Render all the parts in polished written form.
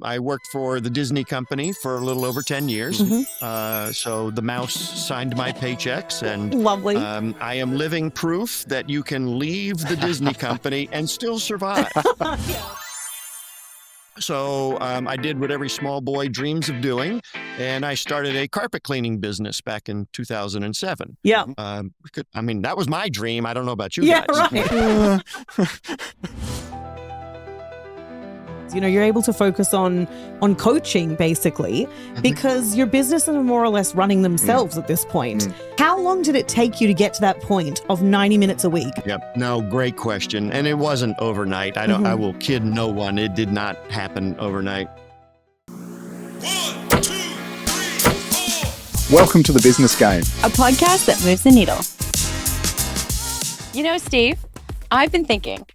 I worked for the Disney company for a little over 10 years. So the mouse signed my paychecks, and Lovely. I am living proof that you can leave the Disney company and still survive. So I did what every small boy dreams of doing, and I started a carpet cleaning business back in 2007. Yeah. That was my dream. I don't know about you Yeah, guys. right. You're able to focus on coaching, basically, because your businesses are more or less running themselves at this point. How long did it take you to get to that point of 90 minutes a week? Yep. No, great question. And it wasn't overnight. I will kid no one. It did not happen overnight. 1, 2, 3, 4. Welcome to The Business Game, a podcast that moves the needle. You know, Steve, I've been thinking,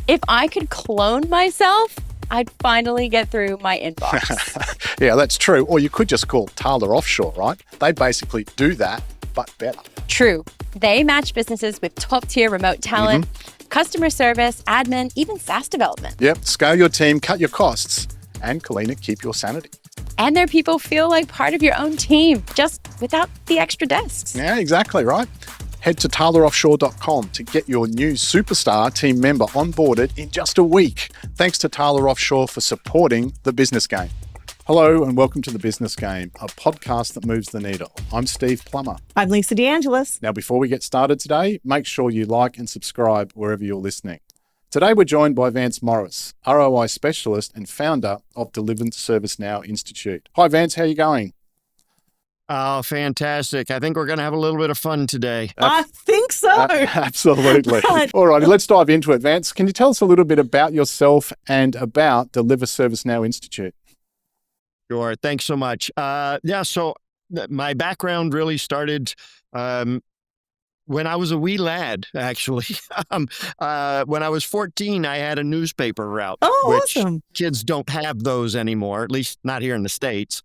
if I could clone myself, I'd finally get through my inbox. Yeah, that's true. Or you could just call Tyler Offshore, right? They basically do that, but better. True. They match businesses with top-tier remote talent, customer service, admin, even SaaS development. Yep, scale your team, cut your costs, and Kalina, keep your sanity. And their people feel like part of your own team, just without the extra desks. Yeah, exactly, right? Head to tyleroffshore.com to get your new superstar team member onboarded in just a week. Thanks to Tyler Offshore for supporting The Business Game. Hello and welcome to The Business Game, a podcast that moves the needle. I'm Steve Plummer. I'm Lisa DeAngelis. Now, before we get started today, make sure you like and subscribe wherever you're listening. Today, we're joined by Vance Morris, ROI specialist and founder of Delivered ServiceNow Institute. Hi, Vance. How are you going? Oh, fantastic. I think we're going to have a little bit of fun today. I think so. Absolutely. All righty, let's dive into it. Vance, can you tell us a little bit about yourself and about Delivered ServiceNow Institute? Sure. Thanks so much. So my background really started when I was a wee lad, actually. When I was 14, I had a newspaper route. Oh, which awesome. Kids don't have those anymore, at least not here in the States.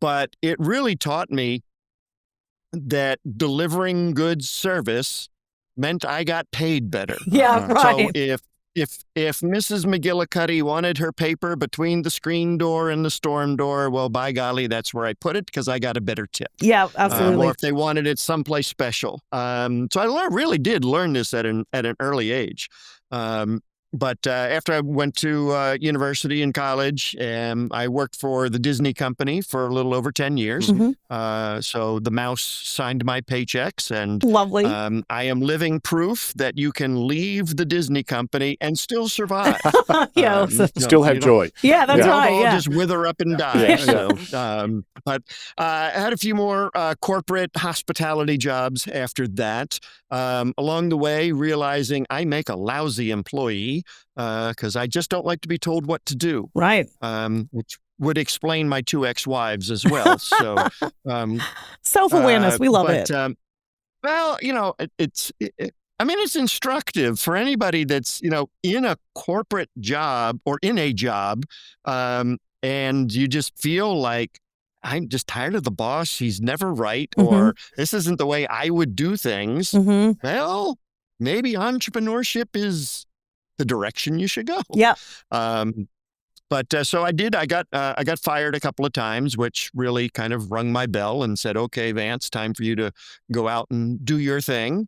But it really taught me that delivering good service meant I got paid better. Yeah, right. So if Mrs. McGillicuddy wanted her paper between the screen door and the storm door, well, by golly, that's where I put it because I got a better tip. Yeah, absolutely. Or if they wanted it someplace special. So I really did learn this at an early age. But after I went to university and college, I worked for the Disney company for a little over 10 years. So the mouse signed my paychecks, and Lovely. I am living proof that you can leave the Disney company and still survive. Still have joy. Yeah, that's right. All Yeah. just wither up and die. But I had a few more corporate hospitality jobs after that. Along the way, realizing I make a lousy employee because I just don't like to be told what to do. Right. Which would explain my 2 ex-wives as well. So Self-awareness. We love it. It's instructive for anybody that's, in a corporate job or in a job, and you just feel like, I'm just tired of the boss. He's never right. Or this isn't the way I would do things. Well, maybe entrepreneurship is the direction you should go. Yeah. So I did. I got fired a couple of times, which really kind of rung my bell and said, okay, Vance, time for you to go out and do your thing.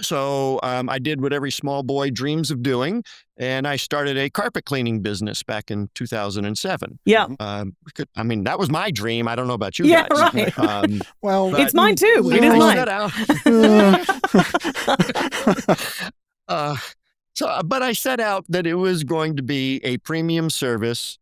So I did what every small boy dreams of doing, and I started a carpet cleaning business back in 2007. Yeah. That was my dream. I don't know about you Yeah, guys. right. Well, it's mine too. It is mine. But I set out that it was going to be a premium service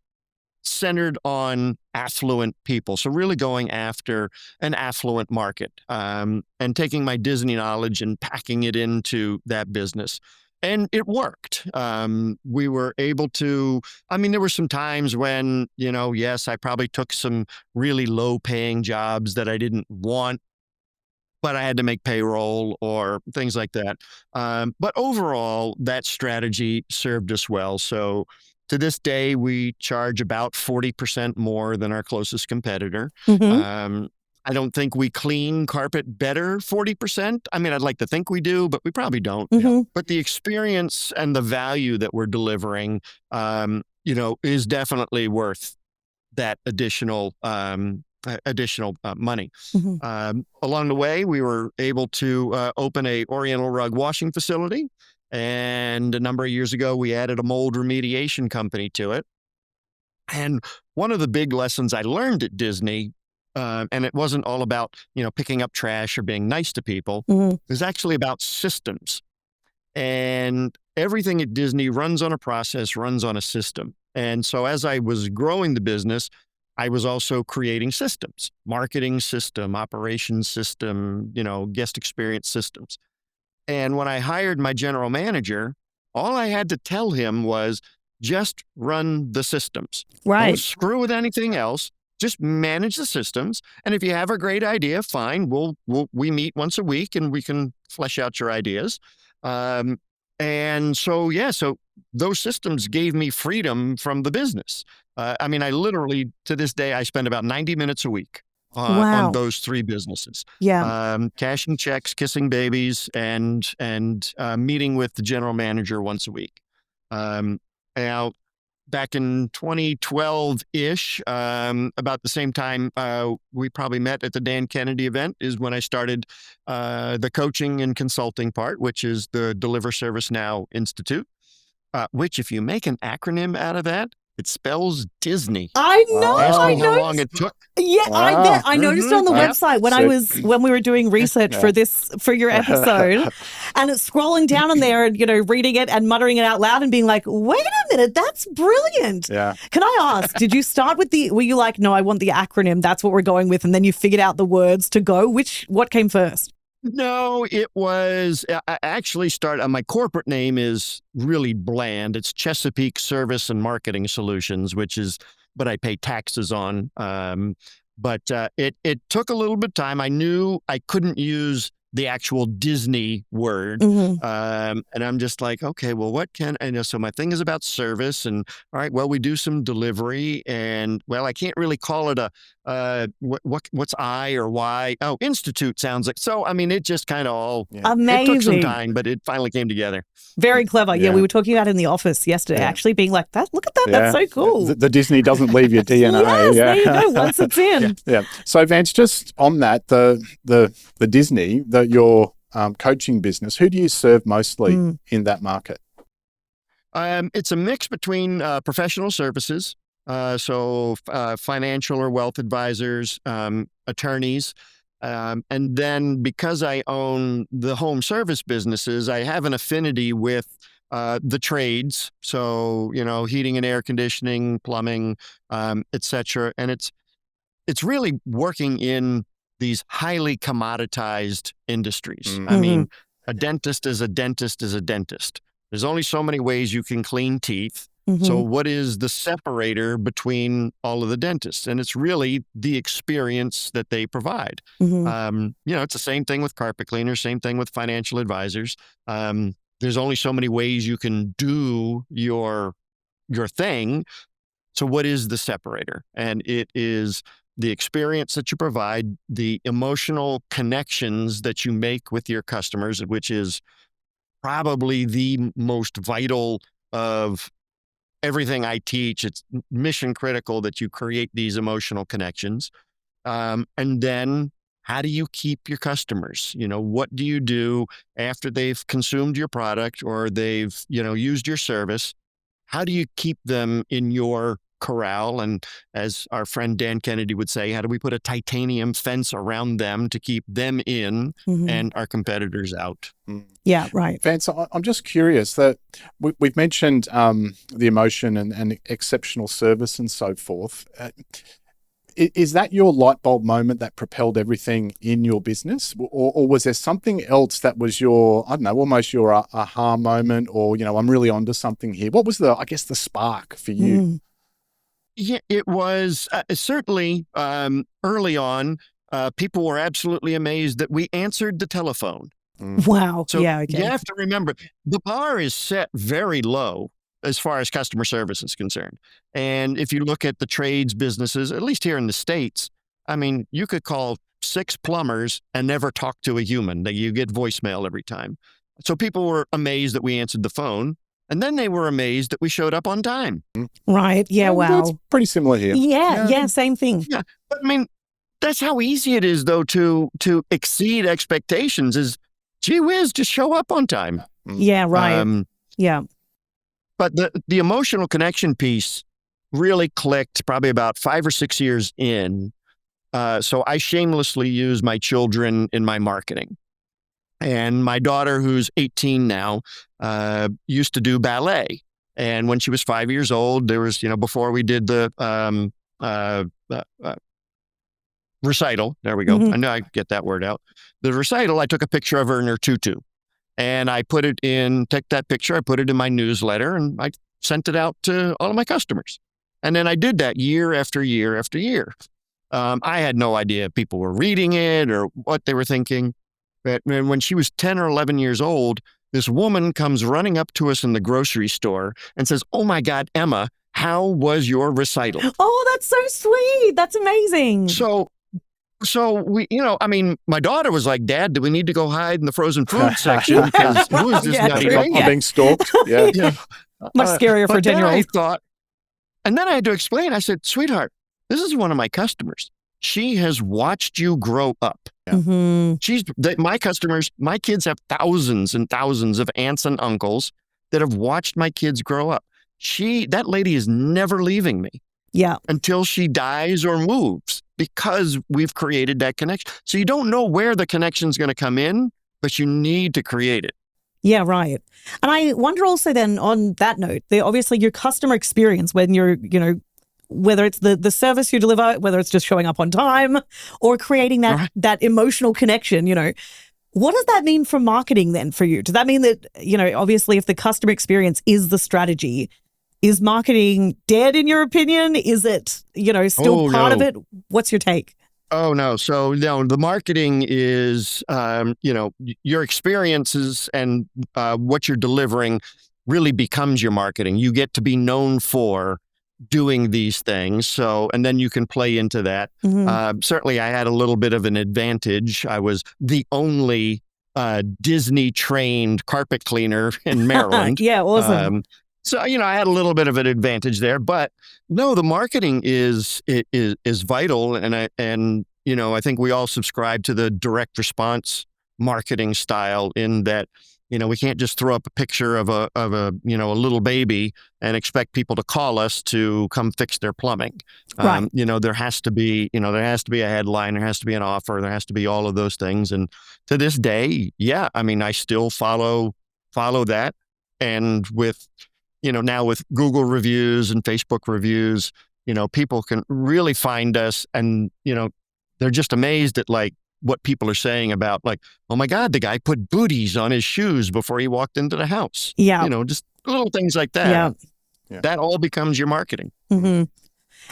centered on affluent people. So really going after an affluent market and taking my Disney knowledge and packing it into that business. And it worked. We were able to, there were some times when, yes, I probably took some really low paying jobs that I didn't want, but I had to make payroll or things like that. But overall, that strategy served us well. So to this day, we charge about 40% more than our closest competitor. I don't think we clean carpet better 40%. I'd like to think we do, but we probably don't. But the experience and the value that we're delivering is definitely worth that additional money. Along the way, we were able to open a Oriental rug washing facility. And a number of years ago, we added a mold remediation company to it. And one of the big lessons I learned at Disney, and it wasn't all about, picking up trash or being nice to people, it was actually about systems. And everything at Disney runs on a process, runs on a system. And so as I was growing the business, I was also creating systems, marketing system, operations system, guest experience systems. And when I hired my general manager, all I had to tell him was just run the systems. Right. Don't screw with anything else. Just manage the systems. And if you have a great idea, fine. We meet once a week and we can flesh out your ideas. And so those systems gave me freedom from the business. I literally, to this day, I spend about 90 minutes a week on those three businesses. Yeah. Cashing checks, kissing babies, and meeting with the general manager once a week. Now, back in 2012-ish, about the same time we probably met at the Dan Kennedy event is when I started the coaching and consulting part, which is the Deliver Service Now Institute, which if you make an acronym out of that, it spells Disney. I know. Ask me I how know. long it took. Yeah, I bet. I noticed on the website when we were doing research for your episode, and it's scrolling down in there and reading it and muttering it out loud and being like, "Wait a minute, that's brilliant." Yeah. Can I ask? Did you start with were you like, "No, I want the acronym. That's what we're going with," and then you figured out the words to go? What came first? No, it was, I actually started, my corporate name is really bland. It's Chesapeake Service and Marketing Solutions, which is what I pay taxes on. But it took a little bit of time. I knew I couldn't use the actual Disney word. And I'm just like, okay, well, so my thing is about service and all right, well, we do some delivery and well, I can't really call it what's I or Y? Oh, Institute sounds like, so, it just kind of all, amazing. It took some time, but it finally came together. Very clever. Yeah, we were talking about it in the office yesterday, actually being like, look at that. That's so cool. The Disney doesn't leave your DNA. Yes, there you go. Once it's in. Yeah. So Vance, just on that, the Disney, your coaching business, who do you serve mostly in that market? It's a mix between professional services, so financial or wealth advisors, attorneys, and then because I own the home service businesses, I have an affinity with the trades. So, heating and air conditioning, plumbing, et cetera. And it's really working in these highly commoditized industries. A dentist is a dentist is a dentist. There's only so many ways you can clean teeth. So what is the separator between all of the dentists? And it's really the experience that they provide. It's the same thing with carpet cleaners, same thing with financial advisors. There's only so many ways you can do your thing. So what is the separator? And it is the experience that you provide, the emotional connections that you make with your customers, which is probably the most vital of everything I teach. It's mission critical that you create these emotional connections. And then how do you keep your customers? What do you do after they've consumed your product or they've, used your service? How do you keep them in your corral? And as our friend Dan Kennedy would say, how do we put a titanium fence around them to keep them in and our competitors out? Yeah, right. Vance, I'm just curious that we've mentioned the emotion and exceptional service and so forth. Is that your light bulb moment that propelled everything in your business? Or was there something else that was your, almost your aha moment or, I'm really onto something here? What was the spark for you? Yeah, it was certainly early on, people were absolutely amazed that we answered the telephone. Wow. So yeah, okay. you have to remember, the bar is set very low as far as customer service is concerned. And if you look at the trades businesses, at least here in the States, you could call 6 plumbers and never talk to a human. You get voicemail every time. So people were amazed that we answered the phone. And then they were amazed that we showed up on time. Right. Yeah. Well, Wow. That's pretty similar here. Yeah. Same thing. Yeah. But I mean, that's how easy it is, though, to exceed expectations is, gee whiz, just show up on time. Yeah. Right. Yeah. But the emotional connection piece really clicked probably about 5 or 6 years in. So I shamelessly use my children in my marketing. And my daughter, who's 18 now, used to do ballet. And when she was 5 years old, there was, before we did the recital, there we go. I know I get that word out. The recital, I took a picture of her in her tutu. And I took that picture, I put it in my newsletter, and I sent it out to all of my customers. And then I did that year after year after year. I had no idea if people were reading it or what they were thinking. But when she was 10 or 11 years old, this woman comes running up to us in the grocery store and says, "Oh my God, Emma, how was your recital?" Oh, that's so sweet. That's amazing. So we, my daughter was like, "Dad, do we need to go hide in the frozen food section? Because who is this nutty lady?" I'm being stalked. Yeah. Much scarier for a But then 10-year-old. I thought, and then I had to explain. I said, "Sweetheart, this is one of my customers. She has watched you grow up. My customers, my kids have thousands and thousands of aunts and uncles that have watched my kids grow up. That lady is never leaving me until she dies or moves because we've created that connection. So you don't know where the connection is going to come in, but you need to create it." Yeah, right. And I wonder also then on that note, obviously your customer experience when you're, whether it's the service you deliver, whether it's just showing up on time or creating that emotional connection, what does that mean for marketing then for you? Does that mean that, obviously if the customer experience is the strategy, is marketing dead in your opinion? Is it, still part of it? What's your take? Oh, no. So, the marketing is, your experiences and what you're delivering really becomes your marketing. You get to be known for doing these things. So, and then you can play into that. Certainly, I had a little bit of an advantage. I was the only Disney trained carpet cleaner in Maryland. Yeah, awesome. So, I had a little bit of an advantage there, but no, the marketing is vital. And I think we all subscribe to the direct response marketing style in that, we can't just throw up a picture of a little baby and expect people to call us to come fix their plumbing. Right. There has to be a headline, there has to be an offer, there has to be all of those things. And to this day, I still follow that. And with, now with Google reviews and Facebook reviews, people can really find us and, they're just amazed at what people are saying about "Oh my God, the guy put booties on his shoes before he walked into the house." Yeah. Just little things like that. Yeah. That all becomes your marketing. And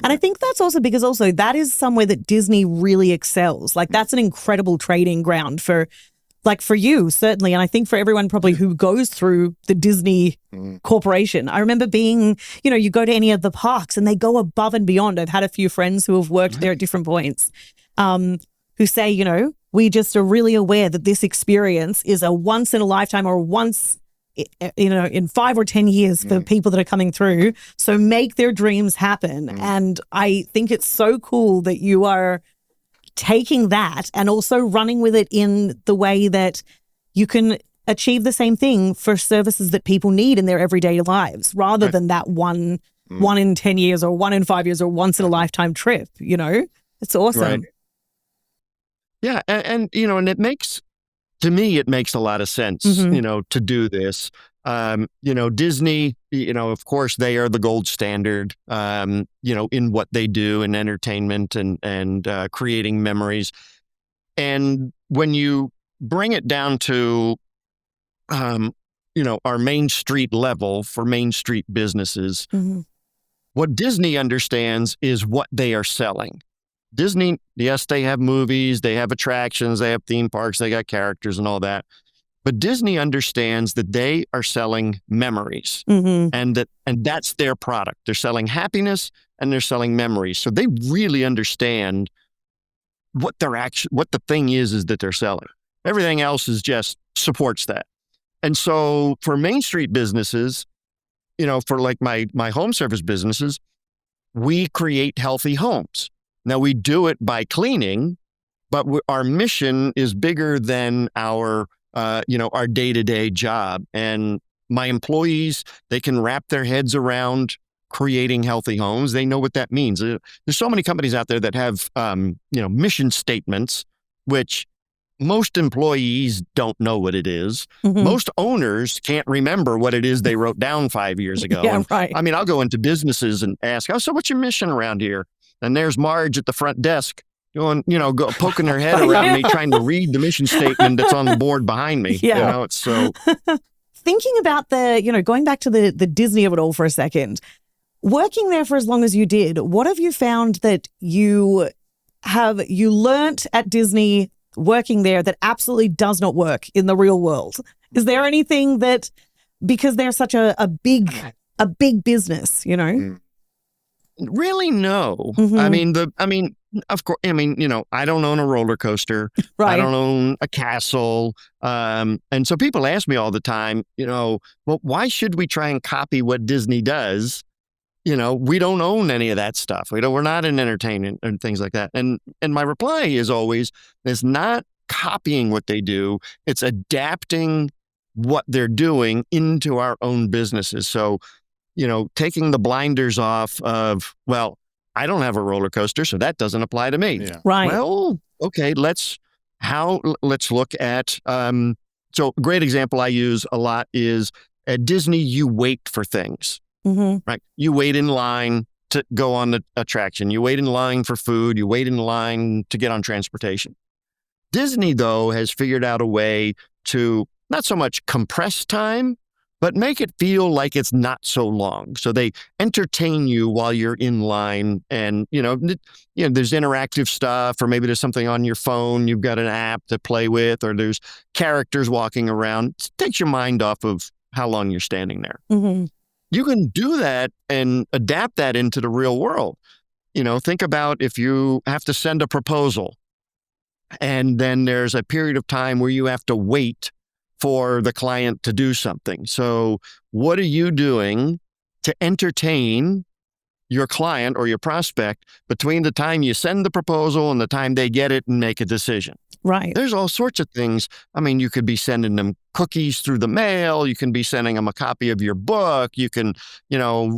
I think that's also because that is somewhere that Disney really excels. That's an incredible trading ground for you, certainly. And I think for everyone probably who goes through the Disney corporation. I remember being, you go to any of the parks and they go above and beyond. I've had a few friends who have worked there at different points who say, we just are really aware that this experience is a once in a lifetime or once, in 5 or 10 years for people that are coming through. So make their dreams happen. And I think it's so cool that you are taking that and also running with it in the way that you can achieve the same thing for services that people need in their everyday lives rather than that one in 10 years or 1 in 5 years or once in a lifetime trip, It's awesome. Right. Yeah. And it makes a lot of sense, to do this. Disney, of course, they are the gold standard, in what they do in entertainment and creating memories. And when you bring it down to, our Main Street level for Main Street businesses, what Disney understands is what they are selling. Disney, yes, they have movies, they have attractions, they have theme parks, they got characters and all that. But Disney understands that they are selling memories and that's their product. They're selling happiness and they're selling memories. So they really understand what the thing is that they're selling. Everything else is just supports that. And so for Main Street businesses, for like my home service businesses, we create healthy homes. Now we do it by cleaning, but our mission is bigger than our day-to-day job. And my employees, they can wrap their heads around creating healthy homes. They know what that means. There's so many companies out there that have, mission statements, which most employees don't know what it is. Mhm. Most owners can't remember what it is they wrote down 5 years ago. Yeah, And, right. I mean, I'll go into businesses and ask, "Oh, so what's your mission around here?" And there's Marge at the front desk going, poking her head around me, trying to read the mission statement that's on the board behind me. Yeah. It's so Thinking about going back to the Disney of it all for a second, working there for as long as you did, what have you found that you learnt at Disney working there that absolutely does not work in the real world? Is there anything that, because they're such a big business, really no. Mhm. Of course, I don't own a roller coaster. Right. I don't own a castle. And so people ask me all the time, well, why should we try and copy what Disney does? We don't own any of that stuff. We're not in entertainment and things like that. And my reply is always, it's not copying what they do. It's adapting what they're doing into our own businesses. So, taking the blinders off of, well, I don't have a roller coaster, so that doesn't apply to me. Yeah. Right. Well, okay, let's look at, so a great example I use a lot is at Disney, you wait for things. Mm-hmm. Right. You wait in line to go on the attraction. You wait in line for food. You wait in line to get on transportation. Disney, though, has figured out a way to not so much compress time, but make it feel like it's not so long. So they entertain you while you're in line, and there's interactive stuff, or maybe there's something on your phone. You've got an app to play with, or there's characters walking around. It takes your mind off of how long you're standing there. Mm-hmm. You can do that and adapt that into the real world. Think about if you have to send a proposal and then there's a period of time where you have to wait for the client to do something. So what are you doing to entertain your client or your prospect between the time you send the proposal and the time they get it and make a decision? Right. There's all sorts of things. You could be sending them cookies through the mail. You can be sending them a copy of your book. You can,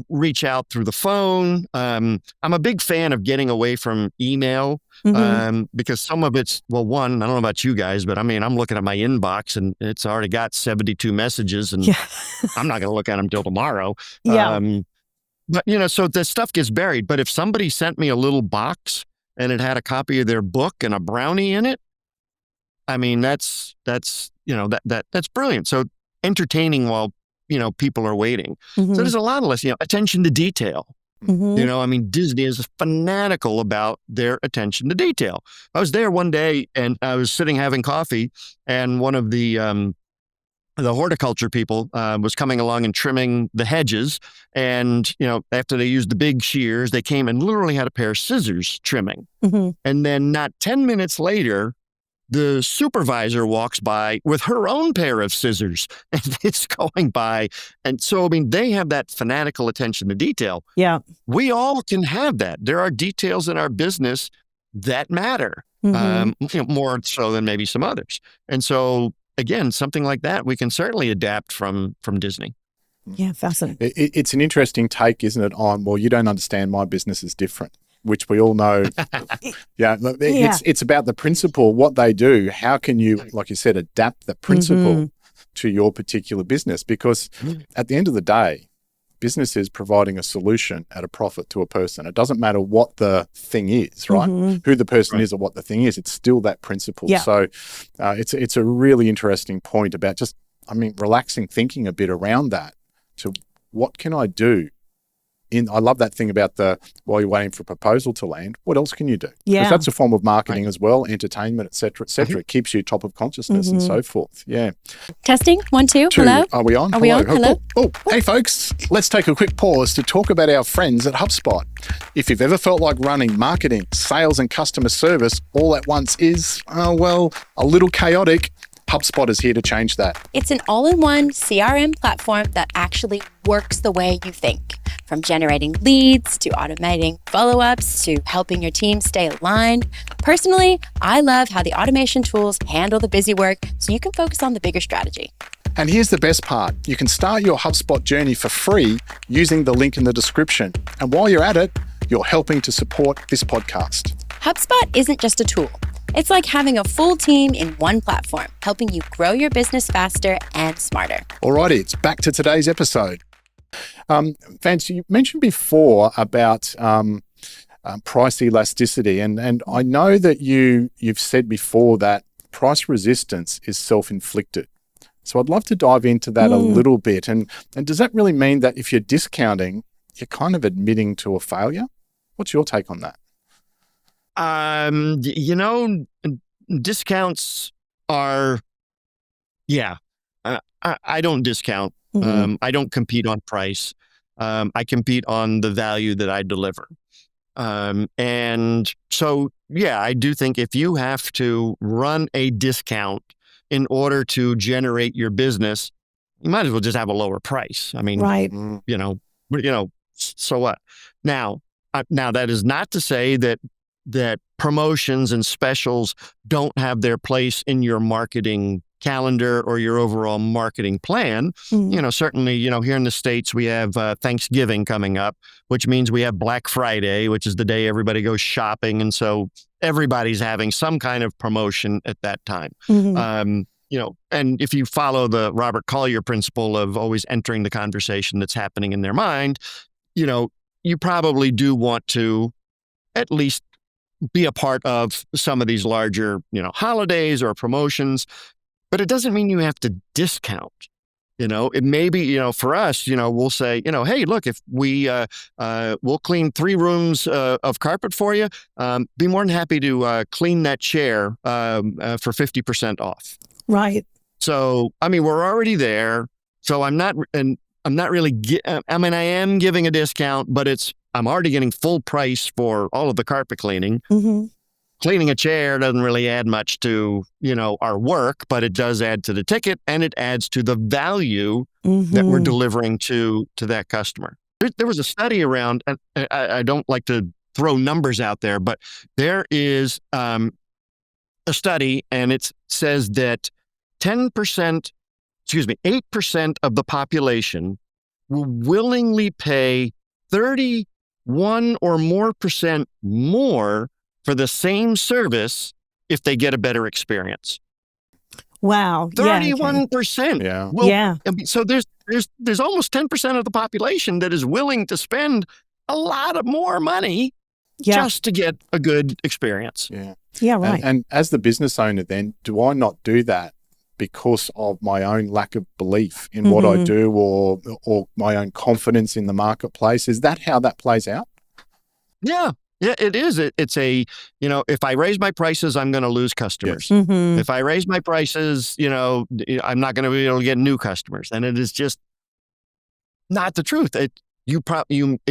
reach out through the phone. I'm a big fan of getting away from email because some of it's, well, one, I don't know about you guys, but I'm looking at my inbox and it's already got 72 messages and I'm not going to look at them till tomorrow. Yeah. But, so the stuff gets buried. But if somebody sent me a little box and it had a copy of their book and a brownie in it, that's brilliant. So entertaining while, people are waiting. Mm-hmm. So there's a lot of less, attention to detail. Mm-hmm. Disney is fanatical about their attention to detail. I was there one day and I was sitting having coffee, and one of the horticulture people was coming along and trimming the hedges. And, after they used the big shears, they came and literally had a pair of scissors trimming. Mm-hmm. And then not 10 minutes later, the supervisor walks by with her own pair of scissors and it's going by. And so, they have that fanatical attention to detail. Yeah. We all can have that. There are details in our business that matter, more so than maybe some others. And so, again, something like that, we can certainly adapt from Disney. Yeah, fascinating. It's an interesting take, isn't it, on, well, you don't understand, my business is different, which we all know. It's about the principle, what they do. How can you, like you said, adapt the principle to your particular business? Because at the end of the day, business is providing a solution at a profit to a person. It doesn't matter what the thing is, right? Who the person is or what the thing is, it's still that principle. Yeah. So it's a really interesting point about just, relaxing, thinking a bit around that to what can I do? I love that thing about while you're waiting for a proposal to land, what else can you do? Yeah. Because that's a form of marketing as well, entertainment, et cetera, et cetera. It keeps you top of consciousness and so forth. Yeah. Testing, 1, 2, hello? Are we on? Are we on? Hello? Hey folks, let's take a quick pause to talk about our friends at HubSpot. If you've ever felt like running marketing, sales and customer service all at once is, a little chaotic, HubSpot is here to change that. It's an all-in-one CRM platform that actually works the way you think. From generating leads to automating follow-ups to helping your team stay aligned. Personally, I love how the automation tools handle the busy work so you can focus on the bigger strategy. And here's the best part. You can start your HubSpot journey for free using the link in the description. And while you're at it, you're helping to support this podcast. HubSpot isn't just a tool. It's like having a full team in one platform, helping you grow your business faster and smarter. Alrighty, it's back to today's episode. Vance, you mentioned before about price elasticity, and I know that you've said before that price resistance is self-inflicted. So I'd love to dive into that a little bit. And does that really mean that if you're discounting, you're kind of admitting to a failure? What's your take on that? Discounts are, I don't discount. I don't compete on price. I compete on the value that I deliver. And so, I do think if you have to run a discount in order to generate your business, you might as well just have a lower price. I mean, Right. So what? Now that is not to say that promotions and specials don't have their place in your marketing calendar or your overall marketing plan. Certainly, here in the States, we have Thanksgiving coming up, which means we have Black Friday, which is the day everybody goes shopping. And so everybody's having some kind of promotion at that time. And if you follow the Robert Collier principle of always entering the conversation that's happening in their mind, you probably do want to at least be a part of some of these larger, holidays or promotions. But it doesn't mean you have to discount. It may be, for us, we'll say, hey, look, if we'll clean 3 rooms of carpet for you, be more than happy to clean that chair for 50% off. Right. So, we're already there. So I am giving a discount, but I'm already getting full price for all of the carpet cleaning. Cleaning a chair doesn't really add much to, our work, but it does add to the ticket, and it adds to the value that we're delivering to that customer. There was a study around, and I don't like to throw numbers out there, but there is a study, and it says that 8% of the population will willingly pay 31 or more percent more for the same service if they get a better experience. Wow. 31%. Yeah. Yeah. So there's almost 10% of the population that is willing to spend a lot of more money just to get a good experience. Yeah. Yeah, right. And as the business owner then, do I not do that because of my own lack of belief in what I do or my own confidence in the marketplace? Is that how that plays out? Yeah. Yeah, it is. It's if I raise my prices, I'm going to lose customers. Yes. If I raise my prices, I'm not going to be able to get new customers. And it is just not the truth. If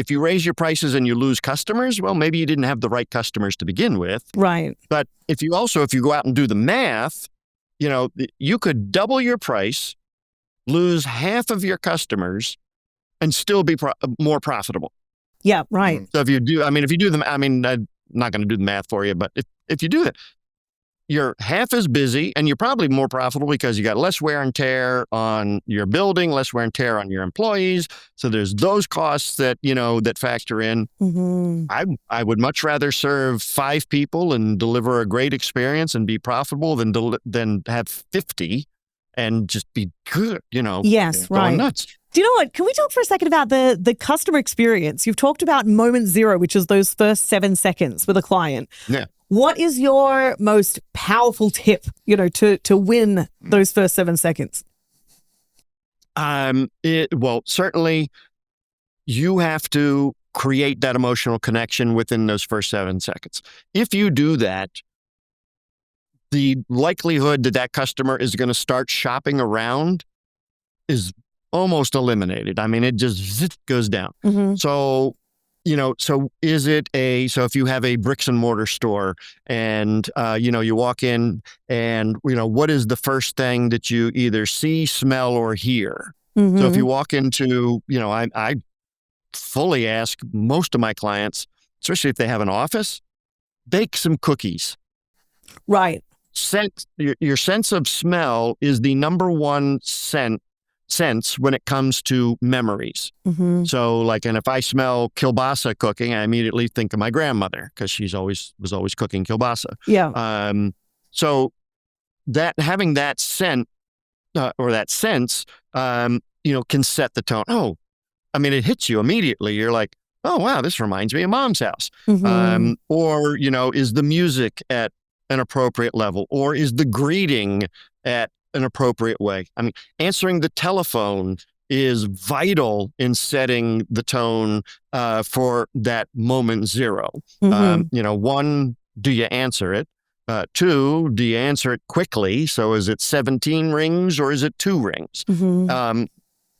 you raise your prices and you lose customers, well, maybe you didn't have the right customers to begin with. Right. But if you go out and do the math, you could double your price, lose half of your customers, and still be more profitable. Yeah, right. So if you do them, I'm not going to do the math for you, but if you do that, you're half as busy and you're probably more profitable because you got less wear and tear on your building, less wear and tear on your employees. So there's those costs that factor in. I would much rather serve 5 people and deliver a great experience and be profitable than have 50 and just be good, Yes, going right. nuts. Do you know what? Can we talk for a second about the customer experience? You've talked about moment 0, which is those first 7 seconds with a client. Yeah. What is your most powerful tip, to win those first 7 seconds? Certainly you have to create that emotional connection within those first 7 seconds. If you do that, the likelihood that customer is going to start shopping around is almost eliminated. It just goes down. So so is it so if you have a bricks and mortar store and, you walk in and, what is the first thing that you either see, smell, or hear? So if you walk into, I fully ask most of my clients, especially if they have an office, bake some cookies. Right. Your sense of smell is the number one sense when it comes to memories. So and if I smell kielbasa cooking, I immediately think of my grandmother because she was always cooking kielbasa. Yeah. So that having that scent or that sense, can set the tone. Oh, it hits you immediately. You're like, oh, wow, this reminds me of mom's house. Or, is the music at an appropriate level? Or is the greeting at an appropriate way? Answering the telephone is vital in setting the tone for that moment zero. One, do you answer it? Two, do you answer it quickly? So is it 17 rings or is it 2 rings?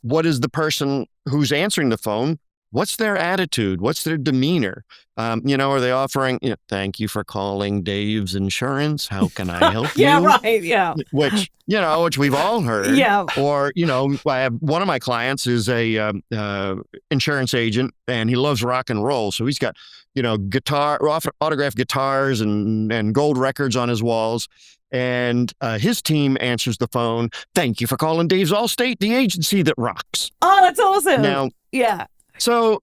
What is the person who's answering the phone? What's their attitude? What's their demeanor? Are they offering, thank you for calling Dave's Insurance. How can I help you? Yeah, right. Yeah. Which we've all heard. Yeah. Or, I have one of my clients is a insurance agent and he loves rock and roll. So he's got, autographed guitars and gold records on his walls. And his team answers the phone. Thank you for calling Dave's Allstate, the agency that rocks. Oh, that's awesome. Now, yeah. So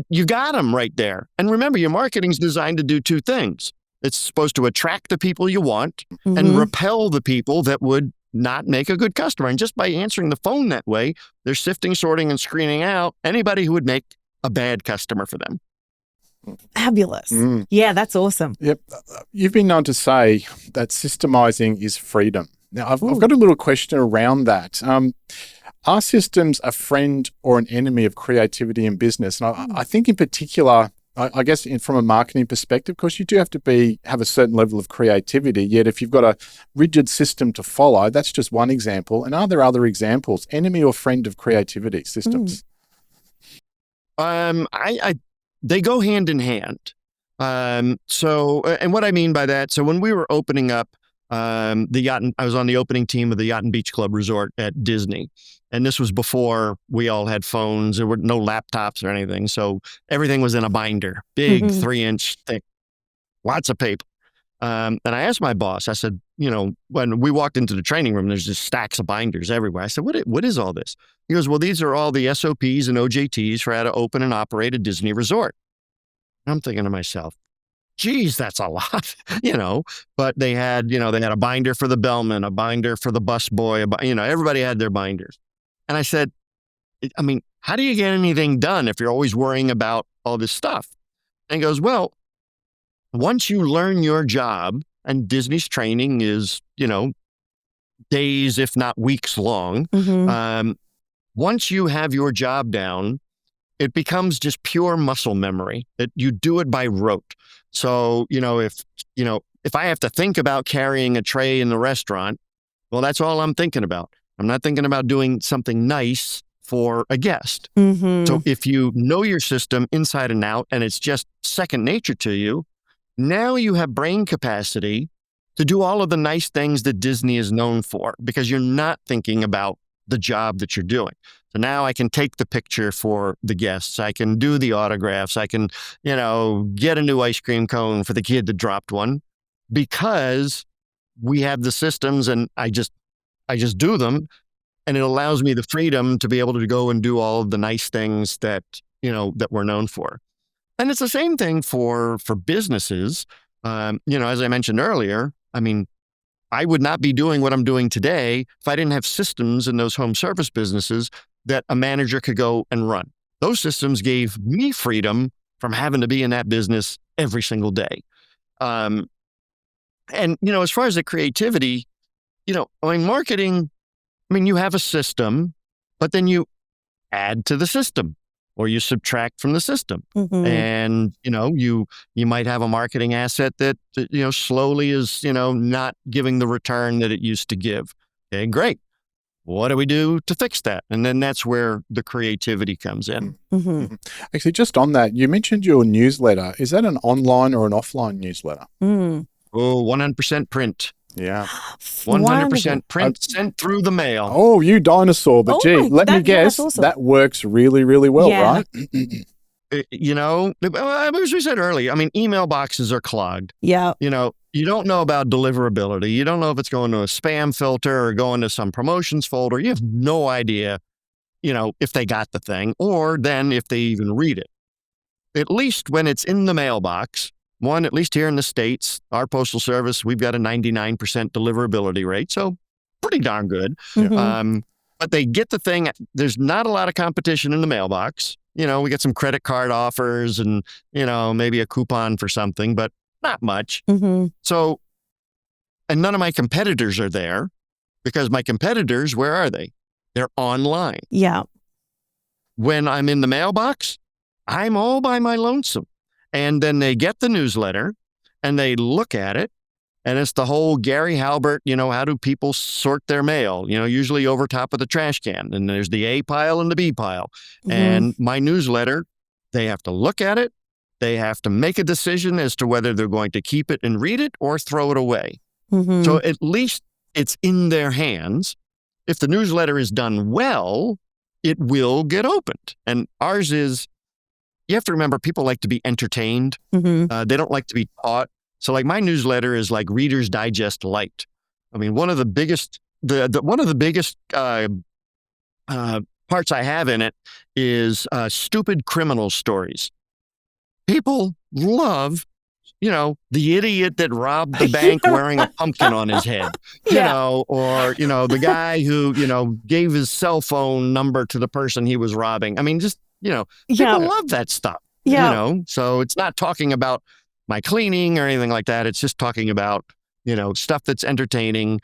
you got them right there. And remember, your marketing's designed to do 2 things. It's supposed to attract the people you want and repel the people that would not make a good customer. And just by answering the phone that way, they're sifting, sorting, and screening out anybody who would make a bad customer for them. Fabulous. Yeah, that's awesome. Yep. You've been known to say that systemizing is freedom. Now, I've got a little question around that. Are systems a friend or an enemy of creativity in business? And I think in particular, I guess from a marketing perspective, because you do have to have a certain level of creativity, yet if you've got a rigid system to follow, that's just one example. And are there other examples, enemy or friend of creativity systems? They go hand in hand. So, and what I mean by that, so when we were opening up the yacht, I was on the opening team of the Yacht and Beach Club Resort at Disney. And this was before we all had phones. There were no laptops or anything. So everything was in a binder, big 3-inch thick, lots of paper. And I asked my boss, I said, when we walked into the training room, there's just stacks of binders everywhere. I said, what is all this? He goes, well, these are all the SOPs and OJTs for how to open and operate a Disney resort. I'm thinking to myself, geez, that's a lot, but they had a binder for the bellman, a binder for the busboy, everybody had their binders. And I said, how do you get anything done if you're always worrying about all this stuff? And he goes, well, once you learn your job, and Disney's training is, days, if not weeks long, once you have your job down, it becomes just pure muscle memory. You do it by rote. So, if I have to think about carrying a tray in the restaurant, well, that's all I'm thinking about. I'm not thinking about doing something nice for a guest. So if you know your system inside and out, and it's just second nature to you, now you have brain capacity to do all of the nice things that Disney is known for because you're not thinking about the job that you're doing. So now I can take the picture for the guests. I can do the autographs. I can, get a new ice cream cone for the kid that dropped one because we have the systems and I just do them. And it allows me the freedom to be able to go and do all of the nice things that, that we're known for. And it's the same thing for businesses. As I mentioned earlier, I would not be doing what I'm doing today if I didn't have systems in those home service businesses that a manager could go and run. Those systems gave me freedom from having to be in that business every single day. And, as far as the creativity, marketing, you have a system, but then you add to the system or you subtract from the system. And, you might have a marketing asset that, slowly is, not giving the return that it used to give. Okay, great. what do we do to fix that? And then that's where the creativity comes in. Mm-hmm. Actually, just on that, you mentioned your newsletter. Is that an online or an offline newsletter? Mm. Oh, 100% print. Yeah. 100% print sent through the mail. Oh, you dinosaur. But gee, let me guess, that's awesome. that works really, really well, Yeah. right? You know, as we said earlier, I mean, email boxes are clogged. Yeah. You know, you don't know about deliverability. You don't know if it's going to a spam filter or going to some promotions folder. You have no idea, you know, if they got the thing or then if they even read it. At least when it's in the mailbox, at least here in the States, our postal service, we've got a 99% deliverability rate. So pretty darn good. Mhm. But they get the thing. There's not a lot of competition in the mailbox. You know, we get some credit card offers and, you know, maybe a coupon for something, but not much. Mm-hmm. So, and none of my competitors are there because my competitors, where are they? They're online. Yeah. When I'm in the mailbox, I'm all by my lonesome. And then they get the newsletter and they look at it. And it's the whole Gary Halbert, you know, how do people sort their mail? You know, usually over top of the trash can. And there's the A pile and the B pile. Mhm. And my newsletter, they have to look at it. They have to make a decision as to whether they're going to keep it and read it or throw it away. Mhm. So at least it's in their hands. If the newsletter is done well, it will get opened. And ours is, you have to remember, people like to be entertained. Mhm. They don't like to be taught. So like my newsletter is like Reader's Digest light. I mean, one of the biggest parts I have in it is stupid criminal stories. People love, you know, the idiot that robbed the bank wearing a pumpkin on his head, you Yeah. know, or, you know, the guy who, you know, gave his cell phone number to the person he was robbing. I mean, just, you know, Yeah. people love that stuff, Yeah. you know, so it's not talking about my cleaning or anything like that. It's just talking about, you know, stuff that's entertaining,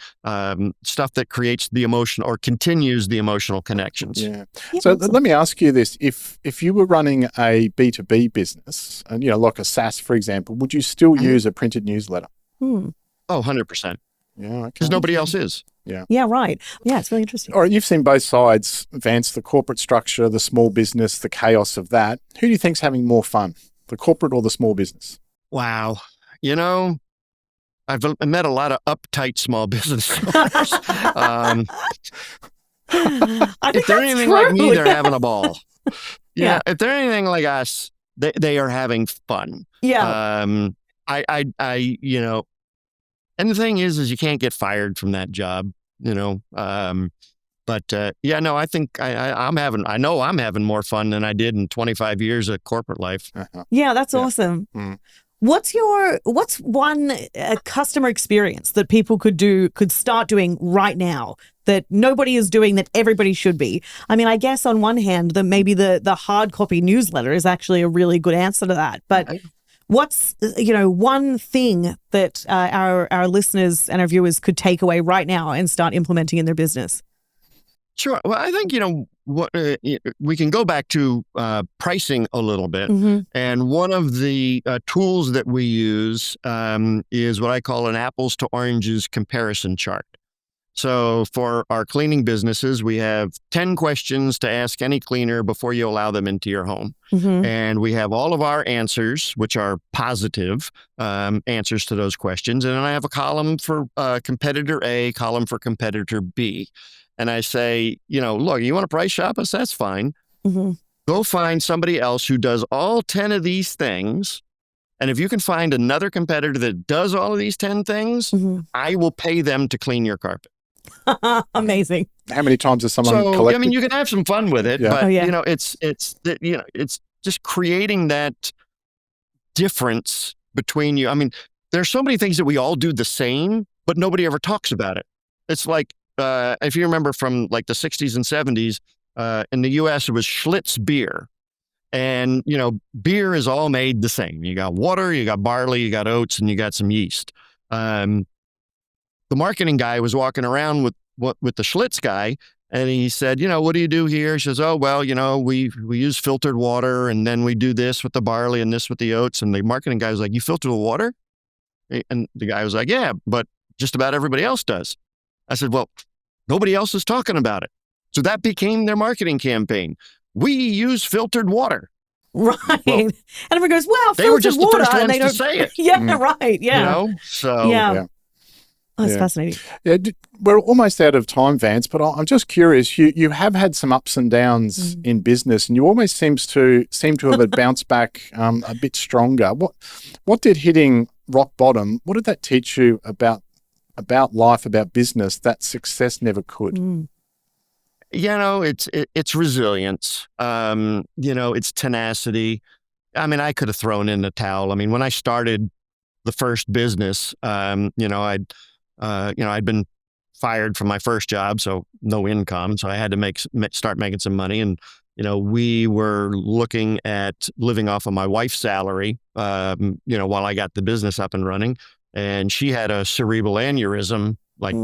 stuff that creates the emotion or continues the emotional connections. Yeah. Yeah, So awesome. let me ask you this. If you were running a B2B business, and, you know, like a SaaS, for example, would you still Mhm. use a printed newsletter? Hmm. Oh, 100%. Yeah. Because Okay. nobody else is. Yeah, right. Yeah, it's really interesting. All right, you've seen both sides, Vance, the corporate structure, the small business, the chaos of that. Who do you think's having more fun, the corporate or the small business? Wow. You know, I've met a lot of uptight small business owners. I think If they're that's anything like me, true. they're having a ball. Yeah. If they're anything like us, they are having fun. Yeah. You know, and the thing is you can't get fired from that job, you know. No, I think I know I'm having more fun than I did in 25 years of corporate life. Yeah, that's Yeah. awesome. Mm. What's one customer experience that people could start doing right now that nobody is doing that everybody should be? I mean, I guess on one hand, that maybe the hard copy newsletter is actually a really good answer to that. But what's, you know, one thing that our listeners and our viewers could take away right now and start implementing in their business? Sure. Well, I think, you know, we can go back to pricing a little bit. Mm-hmm. And one of the tools that we use is what I call an apples to oranges comparison chart. So for our cleaning businesses, we have 10 questions to ask any cleaner before you allow them into your home. Mm-hmm. And we have all of our answers, which are positive answers to those questions. And then I have a column for competitor A, column for competitor B. And I say, you know, look, you want to price shop us? That's fine. Mm-hmm. Go find somebody else who does all 10 of these things. And if you can find another competitor that does all of these 10 things, Mm-hmm. I will pay them to clean your carpet. Amazing. How many times has someone So, collected? I mean, you can have some fun with it, Yeah. but Oh, yeah. you know, it's just creating that difference between you. I mean, there's so many things that we all do the same, but nobody ever talks about it. It's like, if you remember from like the 60s and 70s, in the US, it was Schlitz beer. And, you know, beer is all made the same. You got water, you got barley, you got oats, and you got some yeast. The marketing guy was walking around with the Schlitz guy, and he said, you know, what do you do here? He says, oh, well, you know, we use filtered water, and then we do this with the barley and this with the oats. And the marketing guy was like, you filter the water? And the guy was like, yeah, but just about everybody else does. I said, well, Nobody else is talking about it. So that became their marketing campaign. We use filtered water. Right. Well, and everyone goes, wow, they were filtered just water. the first And ones they to don't say it. Yeah, right. Yeah. You know, so Yeah. Yeah. Oh, that's Yeah. fascinating. Yeah, we're almost out of time, Vance, but I'm just curious. You have had some ups and downs in business, and you almost seem to have bounced back a bit stronger. What did hitting rock bottom? What did that teach you about life, about business that success never could? you know, it's resilience. You know, it's tenacity. I mean, I could have thrown in the towel. I mean, when I started the first business, you know, I'd been fired from my first job, so no income. So I had to start making some money. And, you know, we were looking at living off of my wife's salary, you know, while I got the business up and running. And she had a cerebral aneurysm like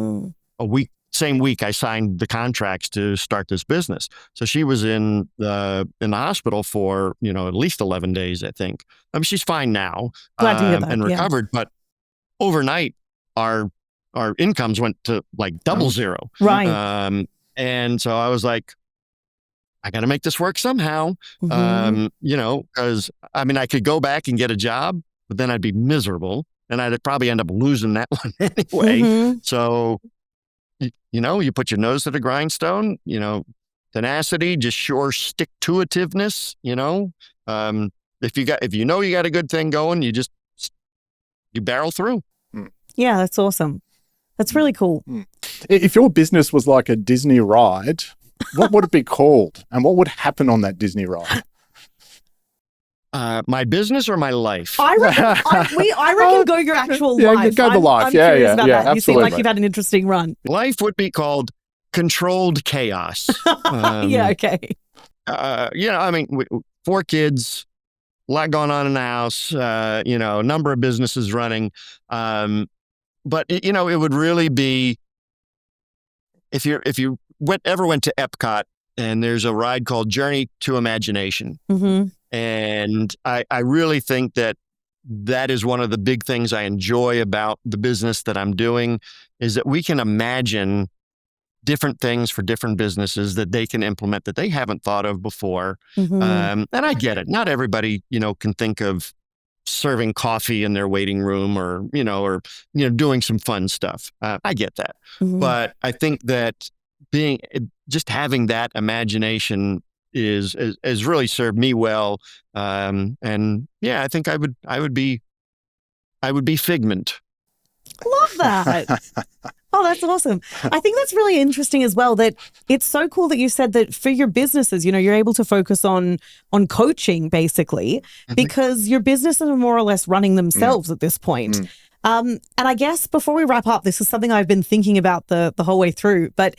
same week I signed the contracts to start this business. So she was in the hospital for, you know, at least 11 days, I think. I mean, she's fine now. Glad to hear that, and yeah. recovered, but overnight our incomes went to like double zero. Right. And so I was like, I got to make this work somehow. You know, because I mean, I could go back and get a job, but then I'd be miserable and I'd probably end up losing that one anyway. So, you know, you put your nose to the grindstone, you know, tenacity, just sure stick-to-itiveness, you know. If you know you got a good thing going, you barrel through. Yeah, that's awesome. That's really cool. If your business was like a Disney ride, what would it be called? And what would happen on that Disney ride? My business or my life? I reckon go your actual Yeah, life. go the life. I'm Yeah, curious yeah, about yeah, that. You seem like absolutely. you've had an interesting run. Life would be called controlled chaos. Yeah, okay. You know, I mean, 4 kids, a lot going on in the house, you know, a number of businesses running. But, you know, it would really be, if you ever went to Epcot, and there's a ride called Journey to Imagination. And I really think that is one of the big things I enjoy about the business that I'm doing, is that we can imagine different things for different businesses that they can implement that they haven't thought of before. And I get it. Not everybody, you know, can think of serving coffee in their waiting room or doing some fun stuff. I get that. But I think that just having that imagination is really served me well. And yeah, I think I would be Figment. Love that. Oh, that's awesome. I think that's really interesting as well, that it's so cool that you said that for your businesses, you know, you're able to focus on coaching basically, because your businesses are more or less running themselves at this point. And I guess before we wrap up, this is something I've been thinking about the whole way through, but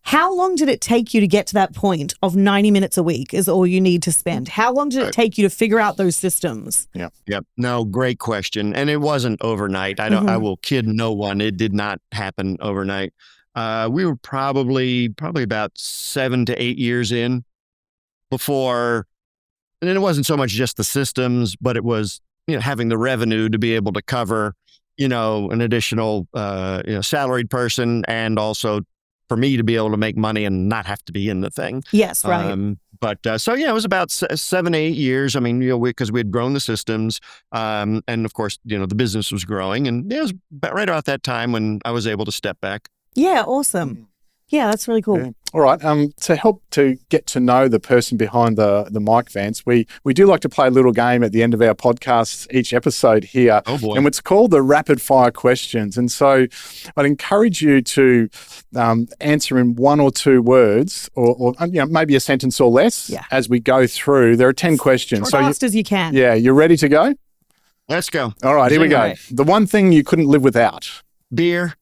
how long did it take you to get to that point of 90 minutes a week is all you need to spend? How long did it take you to figure out those systems? Yep. No, great question. And it wasn't overnight. I will kid no one. It did not happen overnight. We were probably about 7 to 8 years in before, and it wasn't so much just the systems, but it was, you know, having the revenue to be able to cover, you know, an additional, salaried person, and also for me to be able to make money and not have to be in the thing. Yes, right. So yeah, it was about 7, 8 years. I mean, you know, because we had grown the systems, and of course, you know, the business was growing, and it was right about that time when I was able to step back. Yeah, awesome. Yeah, that's really cool. Yeah. All right. To help to get to know the person behind the mic, Vance, we do like to play a little game at the end of our podcasts each episode here. Oh boy. And it's called the rapid fire questions. And so I'd encourage you to answer in 1 or 2 words, or you know, maybe a sentence or less as we go through. There are 10 questions. As fast as you can. Yeah, you're ready to go? Let's go. All right, here we go. The one thing you couldn't live without. Beer.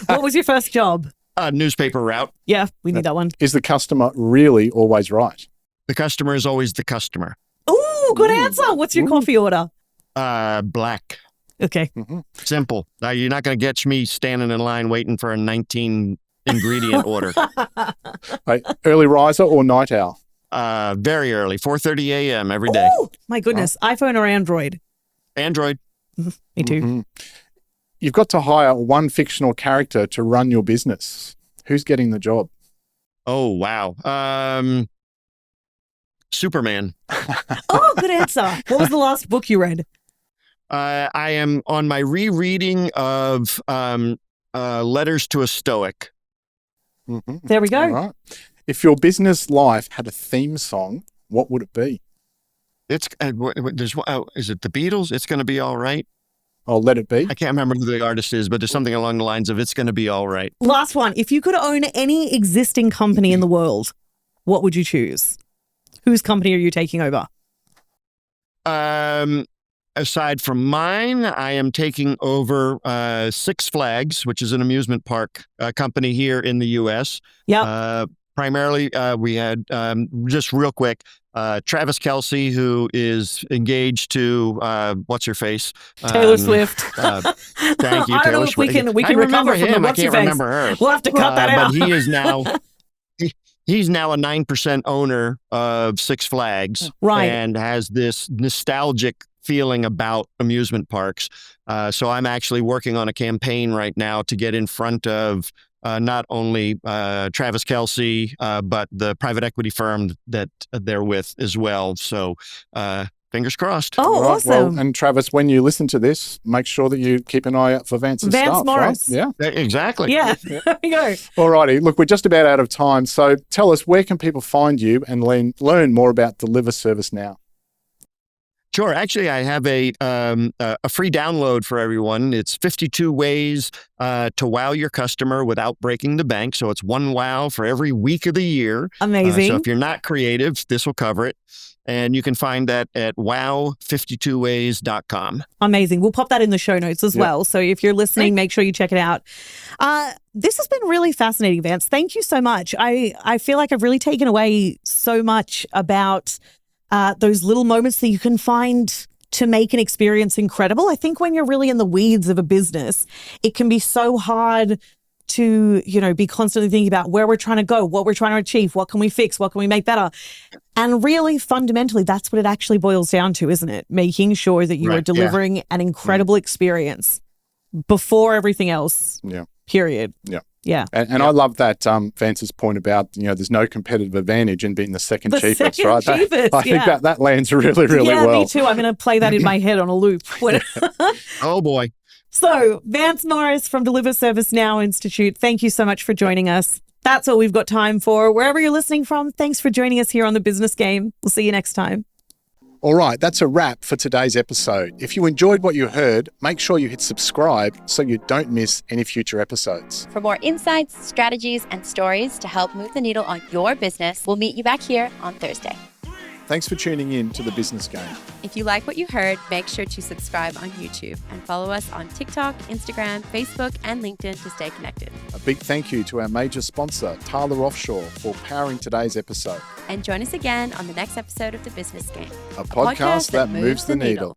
What was your first job? Newspaper route. Yeah, we need that one. Is the customer really always right? The customer is always the customer. Ooh, good answer. What's your coffee order? Black. Okay. Simple. You're not going to catch me standing in line waiting for a 19 ingredient order. Right. Early riser or night owl? Very early, 4:30 a.m. every day. Oh, my goodness. iPhone or Android? Android. Me too. You've got to hire one fictional character to run your business. Who's getting the job? Oh, wow. Superman. Oh, good answer. What was the last book you read? I am on my rereading of Letters to a Stoic. Mm-hmm. There we go. All right. If your business life had a theme song, what would it be? It's is it the Beatles? It's going to be all right. Oh, Let It Be. I can't remember who the artist is, but there's something along the lines of "It's going to be all right." Last one. If you could own any existing company in the world, what would you choose? Whose company are you taking over? Aside from mine, I am taking over Six Flags, which is an amusement park company here in the U.S. Yep. Primarily, we had, just real quick, Travis Kelce, who is engaged to, what's her face? Taylor Swift. Thank you, I don't know Taylor if we Swift. can I recover remember from him. the I what's can't your face. remember her. We'll have to cut that out. But he is now... He's now a 9% owner of Six Flags, Right. And has this nostalgic feeling about amusement parks. So I'm actually working on a campaign right now to get in front of not only Travis Kelce, but the private equity firm that they're with as well. So fingers crossed. Oh, All right, awesome. Well, and Travis, when you listen to this, make sure that you keep an eye out for Vance's stuff. Morris. Right? Yeah. Exactly. Yeah. There we go. All righty. Look, we're just about out of time. So tell us, where can people find you and learn more about Deliver Service Now? Sure. Actually, I have a free download for everyone. It's 52 ways to wow your customer without breaking the bank. So it's one wow for every week of the year. Amazing. So if you're not creative, this will cover it. And you can find that at wow52ways.com. Amazing. We'll pop that in the show notes as well. So if you're listening, make sure you check it out. This has been really fascinating, Vance. Thank you so much. I feel like I've really taken away so much about those little moments that you can find to make an experience incredible. I think when you're really in the weeds of a business, it can be so hard to, be constantly thinking about where we're trying to go, what we're trying to achieve, what can we fix, what can we make better. And really, fundamentally, that's what it actually boils down to, isn't it? Making sure that you are delivering an incredible experience before everything else, period. Yeah. Yeah. And I love that Vance's point about, there's no competitive advantage in being the second cheapest, right? Cheapest, I think that lands really, really well. Yeah, me too. I'm going to play that in my head on a loop. Oh, boy. So, Vance Morris from Deliver Service Now Institute, thank you so much for joining us. That's all we've got time for. Wherever you're listening from, thanks for joining us here on The Business Game. We'll see you next time. All right, that's a wrap for today's episode. If you enjoyed what you heard, make sure you hit subscribe so you don't miss any future episodes. For more insights, strategies, and stories to help move the needle on your business, we'll meet you back here on Thursday. Thanks for tuning in to The Business Game. If you like what you heard, make sure to subscribe on YouTube and follow us on TikTok, Instagram, Facebook, and LinkedIn to stay connected. A big thank you to our major sponsor, Tyler Offshore, for powering today's episode. And join us again on the next episode of The Business Game, A podcast that moves the needle.